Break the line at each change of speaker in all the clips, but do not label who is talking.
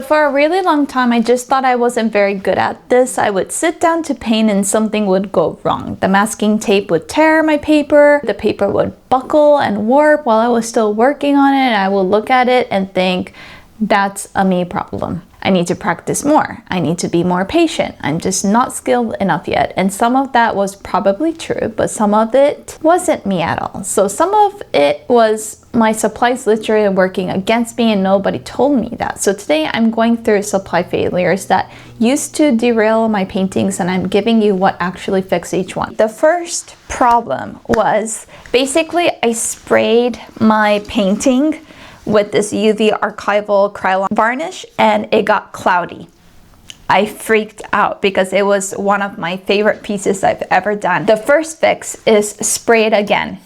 for a really long time, I just thought I wasn't very good at this. I would sit down to paint and something would go wrong. The masking tape would tear my paper, the paper would buckle and warp while I was still working on it, and I would look at it and think, that's a me problem. I need to practice more. I need to be more patient. I'm just not skilled enough yet. And some of that was probably true, but some of it wasn't me at all. So some of it was my supplies literally working against me and nobody told me that. So today I'm going through supply failures that used to derail my paintings, and I'm giving you what actually fixed each one. The first problem was basically I sprayed my painting with this UV archival Krylon varnish and it got cloudy. I freaked out because it was one of my favorite pieces I've ever done. The first fix is spray it again.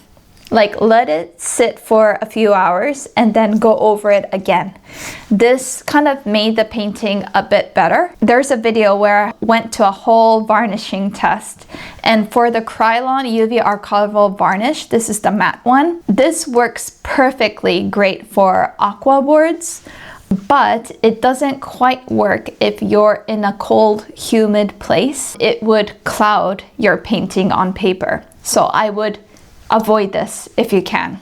Like, let it sit for a few hours and then go over it again. This kind of made the painting a bit better. There's a video where I went to a whole varnishing test, and for the Krylon UV archival varnish, this is the matte one. This works perfectly great for aqua boards, but it doesn't quite work if you're in a cold, humid place. It would cloud your painting on paper. So I would avoid this if you can.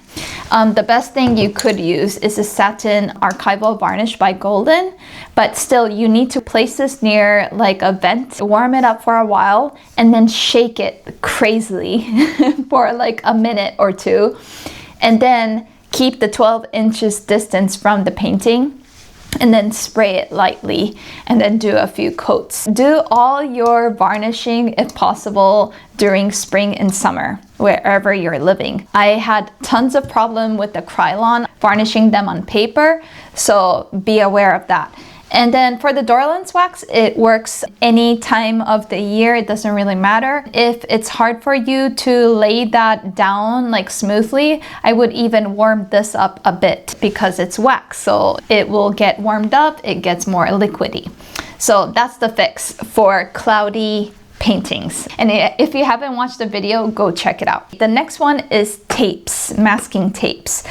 The best thing you could use is a satin archival varnish by Golden, but still you need to place this near like a vent, warm it up for a while, and then shake it crazily for like a minute or two, and then keep the 12 inches distance from the painting, and then spray it lightly, and then do a few coats. Do all your varnishing, if possible, during spring and summer, wherever you're living. I had tons of problem with the Krylon, varnishing them on paper, so be aware of that. And then for the door lens wax, it works any time of the year. It doesn't really matter. If it's hard for you to lay that down like smoothly, I would even warm this up a bit because it's wax. So it will get warmed up, it gets more liquidy. So that's the fix for cloudy paintings. And if you haven't watched the video, go check it out. The next one is tapes, masking tapes.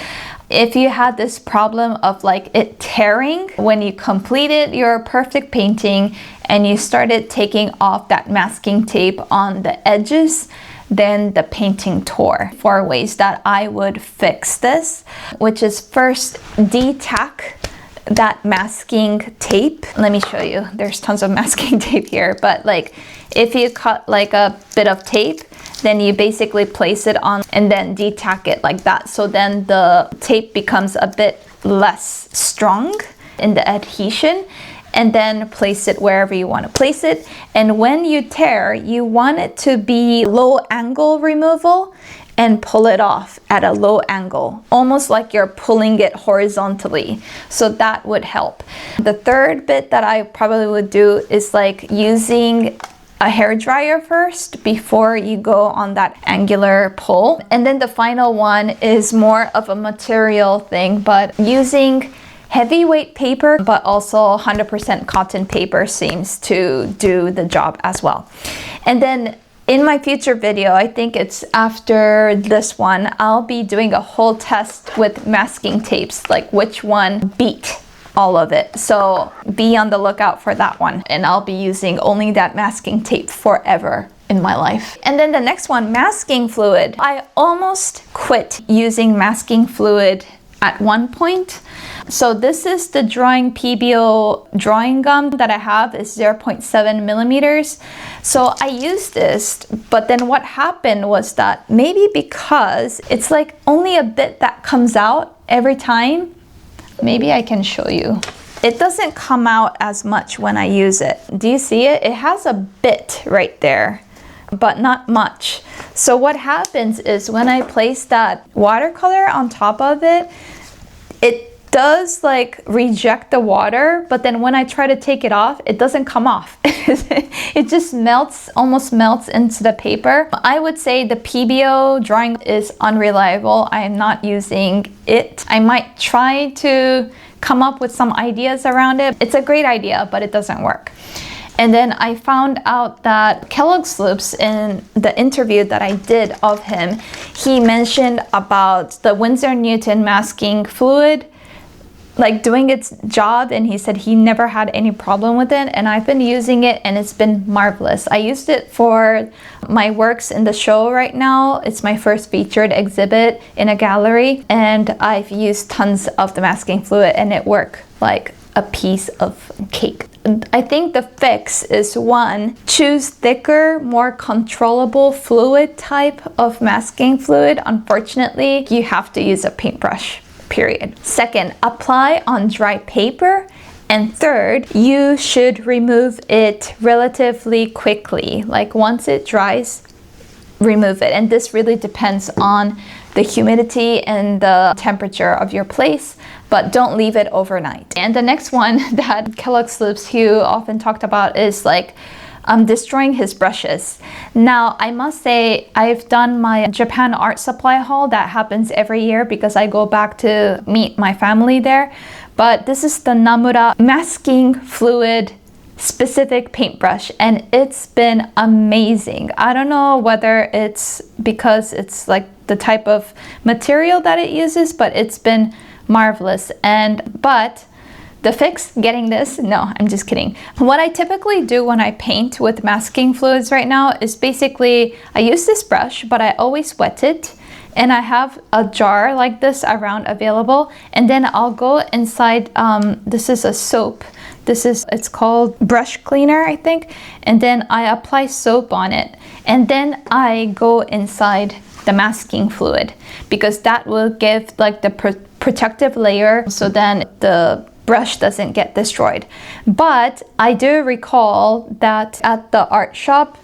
If you had this problem of like it tearing when you completed your perfect painting and you started taking off that masking tape on the edges, then the painting tore. 4 ways that I would fix this, which is first, de-tack that masking tape. Let me show you. There's tons of masking tape here, but like if you cut like a bit of tape, then you basically place it on and then de-tack it like that. So then the tape becomes a bit less strong in the adhesion, and then place it wherever you want to place it. And when you tear, you want it to be low angle removal and pull it off at a low angle, almost like you're pulling it horizontally. So that would help. The third bit that I probably would do is like using a hair dryer first before you go on that angular pull. And then the final one is more of a material thing, but using heavyweight paper, but also 100% cotton paper seems to do the job as well. And then in my future video, I think it's after this one, I'll be doing a whole test with masking tapes, like which one beat all of it. So be on the lookout for that one. And I'll be using only that masking tape forever in my life. And then the next one, masking fluid. I almost quit using masking fluid at one point. So this is the drawing Pebeo drawing gum that I have, is 0.7 millimeters. So I used this, but then what happened was that maybe because it's like only a bit that comes out every time, maybe I can show you. It doesn't come out as much when I use it. Do you see it? It has a bit right there, but not much. So what happens is when I place that watercolor on top of it, it does like reject the water, but then when I try to take it off, it doesn't come off. It just melts, almost melts into the paper. I would say the Pebeo drawing is unreliable. I am not using it. I might try to come up with some ideas around it. It's a great idea, but it doesn't work. And then I found out that Kellogg's Loops, in the interview that I did of him, he mentioned about the Winsor Newton masking fluid like doing its job, and he said he never had any problem with it, and I've been using it and it's been marvelous. I used it for my works in the show right now. It's my first featured exhibit in a gallery, and I've used tons of the masking fluid and it worked like a piece of cake. I think the fix is, one, choose thicker, more controllable fluid type of masking fluid. Unfortunately, you have to use a paintbrush, period. Second, apply on dry paper. And third, you should remove it relatively quickly. Like once it dries, remove it. And this really depends on the humidity and the temperature of your place, but don't leave it overnight. And the next one that Kellogg's Lips Hugh often talked about is like destroying his brushes. Now, I must say, I've done my Japan art supply haul. That happens every year because I go back to meet my family there. But this is the Nomura masking fluid specific paintbrush, and it's been amazing. I don't know whether it's because it's like the type of material that it uses, but it's been marvelous. But the fix, getting this, no, I'm just kidding. What I typically do when I paint with masking fluids right now is basically I use this brush, but I always wet it, and I have a jar like this around available, and then I'll go inside, this is a soap. It's called brush cleaner, I think. And then I apply soap on it. And then I go inside the masking fluid because that will give like the protective layer so then the brush doesn't get destroyed. But I do recall that at the art shop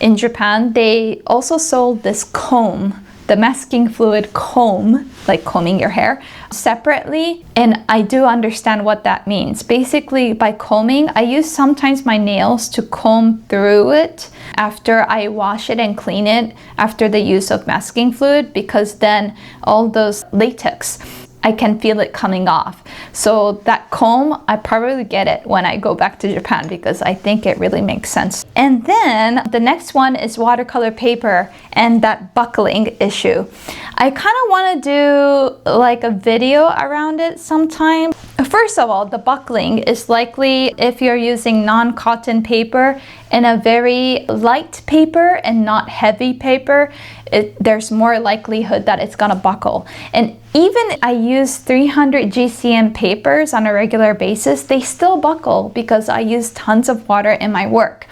in Japan, they also sold this comb, the masking fluid comb, like combing your hair, separately, and I do understand what that means. Basically, by combing, I use sometimes my nails to comb through it after I wash it and clean it after the use of masking fluid, because then all those latex, I can feel it coming off. So that comb, I probably get it when I go back to Japan because I think it really makes sense. And then the next one is watercolor paper and that buckling issue. I kind of want to do like a video around it sometime. First of all, the buckling is likely if you're using non-cotton paper and a very light paper and not heavy paper, there's more likelihood that it's gonna buckle. And even I use 300 GCM papers on a regular basis, they still buckle because I use tons of water in my work.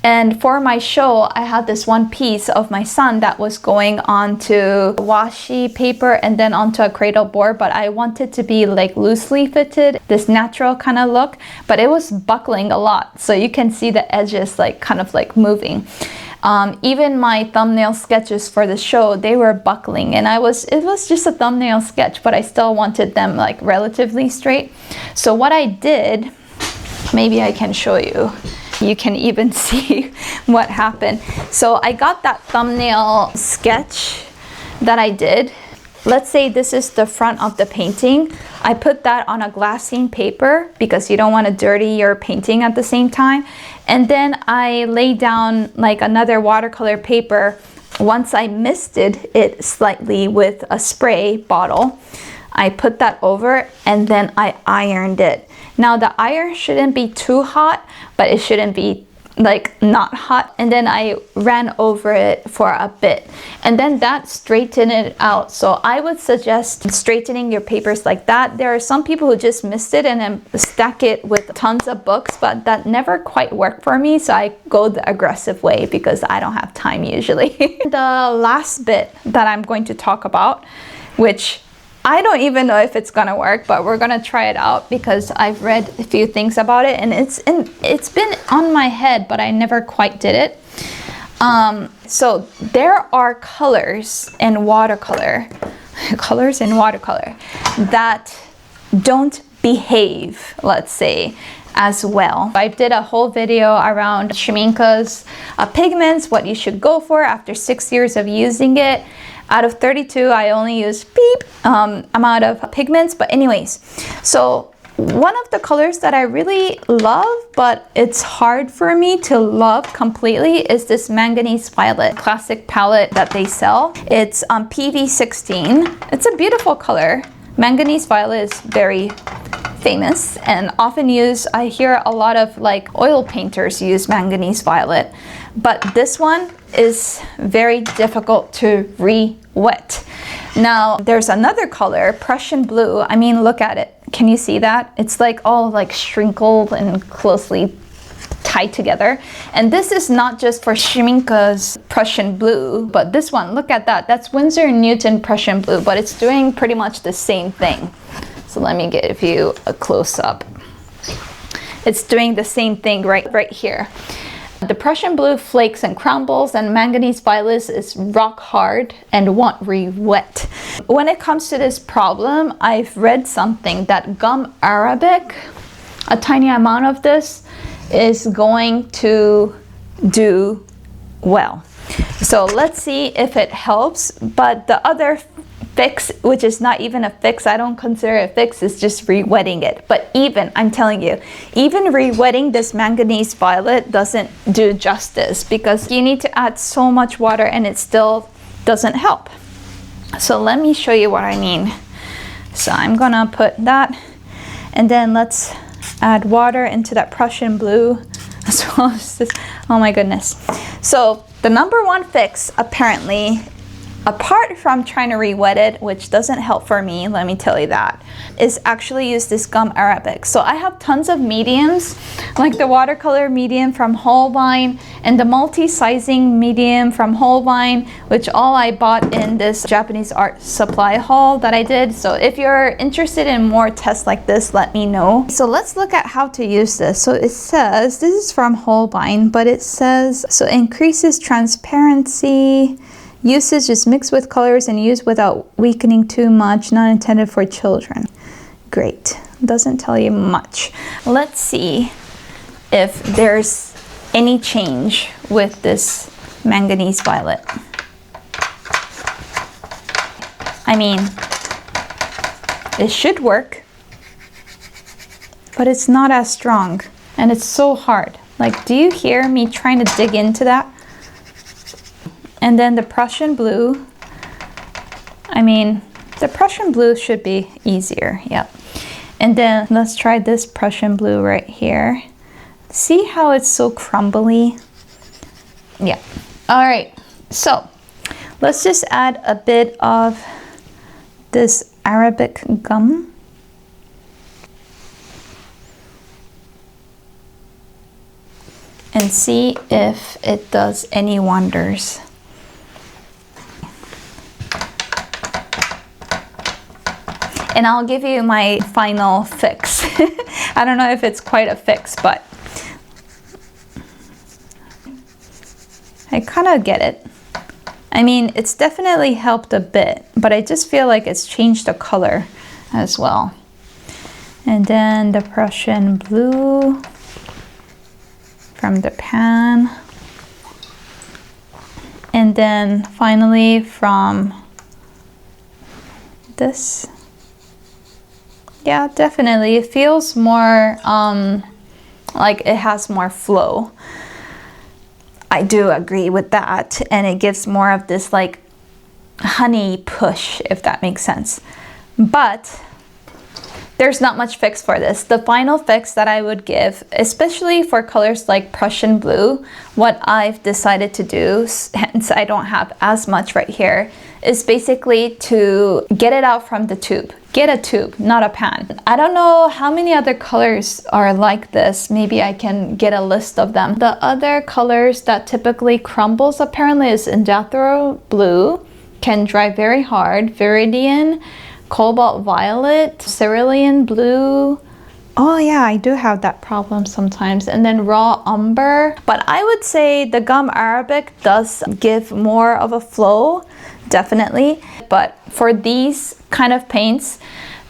And for my show, I had this one piece of my son that was going onto washi paper and then onto a cradle board, but I wanted to be like loosely fitted, this natural kind of look, but it was buckling a lot. So you can see the edges like kind of like moving. Even my thumbnail sketches for the show, they were buckling, and it was just a thumbnail sketch, but I still wanted them like relatively straight. So what I did, maybe I can show you. You can even see what happened. So I got that thumbnail sketch that I did. Let's say this is the front of the painting. I put that on a glassine paper because you don't want to dirty your painting at the same time. And then I lay down like another watercolor paper. Once I misted it slightly with a spray bottle, I put that over and then I ironed it. Now the iron shouldn't be too hot, but it shouldn't be like not hot. And then I ran over it for a bit and then that straightened it out. So I would suggest straightening your papers like that. There are some people who just mist it and then stack it with tons of books, but that never quite worked for me. So I go the aggressive way because I don't have time usually. The last bit that I'm going to talk about, which I don't even know if it's gonna work, but we're gonna try it out because I've read a few things about it and it's been on my head, but I never quite did it. So there are colors in watercolor that don't behave, let's say, as well. I did a whole video around Schmincke's pigments, what you should go for after 6 years of using it. Out of 32, I only use amount of pigments. But anyways, so one of the colors that I really love, but it's hard for me to love completely, is this manganese violet classic palette that they sell. It's PV16. It's a beautiful color. Manganese violet is very famous and often used. I hear a lot of like oil painters use manganese violet, but this one is very difficult to re-wet. Now there's another color, Prussian blue. I mean, look at it. Can you see that? It's like all like shrinkled and closely tied together. And this is not just for Schminke's Prussian blue, but this one, look at that. That's Winsor Newton Prussian blue, but it's doing pretty much the same thing. So let me give you a close-up. It's doing the same thing right here. The Prussian blue flakes and crumbles, and manganese violet is rock hard and won't re-wet. When it comes to this problem, I've read something that gum arabic, a tiny amount of this, is going to do well. So let's see if it helps. But the other fix, which is not even a fix, I don't consider it a fix, is just re-wetting it. But even, I'm telling you, even re-wetting this manganese violet doesn't do justice, because you need to add so much water and it still doesn't help. So let me show you what I mean. So I'm gonna put that, and then let's add water into that Prussian blue as well as this. Oh my goodness. So the number one fix, apparently, apart from trying to re-wet it, which doesn't help for me, let me tell you that, is actually use this gum arabic. So I have tons of mediums, like the watercolor medium from Holbein and the multi-sizing medium from Holbein, which all I bought in this Japanese art supply haul that I did. So if you're interested in more tests like this, let me know. So let's look at how to use this. So it says, this is from Holbein, but it says, so increases transparency. Usage is mixed with colors and used without weakening too much, not intended for children. Great, doesn't tell you much. Let's see if there's any change with this manganese violet. I mean, it should work, but it's not as strong and it's so hard. Like, do you hear me trying to dig into that? And then the Prussian blue, I mean, the Prussian blue should be easier, yep. And then let's try this Prussian blue right here. See how it's so crumbly? Yeah, all right. So let's just add a bit of this Arabic gum. And see if it does any wonders. And I'll give you my final fix. I don't know if it's quite a fix, but I kind of get it. I mean, it's definitely helped a bit, but I just feel like it's changed the color as well. And then the Prussian blue from the pan. And then finally from this. Yeah, definitely. It feels more like it has more flow. I do agree with that. And it gives more of this like honey push, if that makes sense. But there's not much fix for this. The final fix that I would give, especially for colors like Prussian blue, what I've decided to do, hence I don't have as much right here, is basically to get it out from the tube. Get a tube, not a pan. I don't know how many other colors are like this. Maybe I can get a list of them. The other colors that typically crumbles apparently is Indathro blue, can dry very hard, Viridian, Cobalt violet, cerulean blue. Oh yeah, I do have that problem sometimes. And then raw umber. But I would say the gum arabic does give more of a flow, definitely. But for these kind of paints,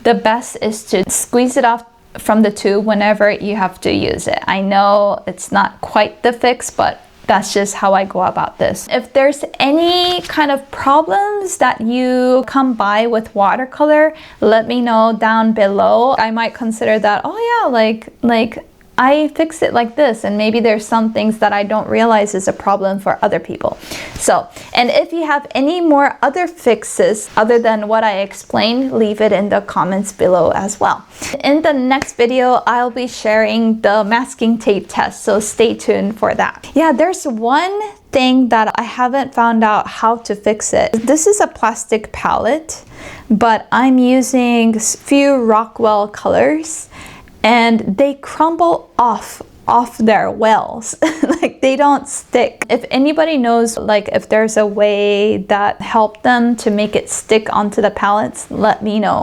the best is to squeeze it off from the tube whenever you have to use it. I know it's not quite the fix, but that's just how I go about this. If there's any kind of problems that you come by with watercolor, let me know down below. I might consider that, oh yeah, like I fix it like this, and maybe there's some things that I don't realize is a problem for other people. So, and if you have any more other fixes other than what I explained, leave it in the comments below as well. In the next video, I'll be sharing the masking tape test, so stay tuned for that. Yeah, there's one thing that I haven't found out how to fix it. This is a plastic palette, but I'm using few Rockwell colors, and they crumble off their wells. Like, they don't stick. If anybody knows, like, if there's a way that helped them to make it stick onto the palettes, let me know.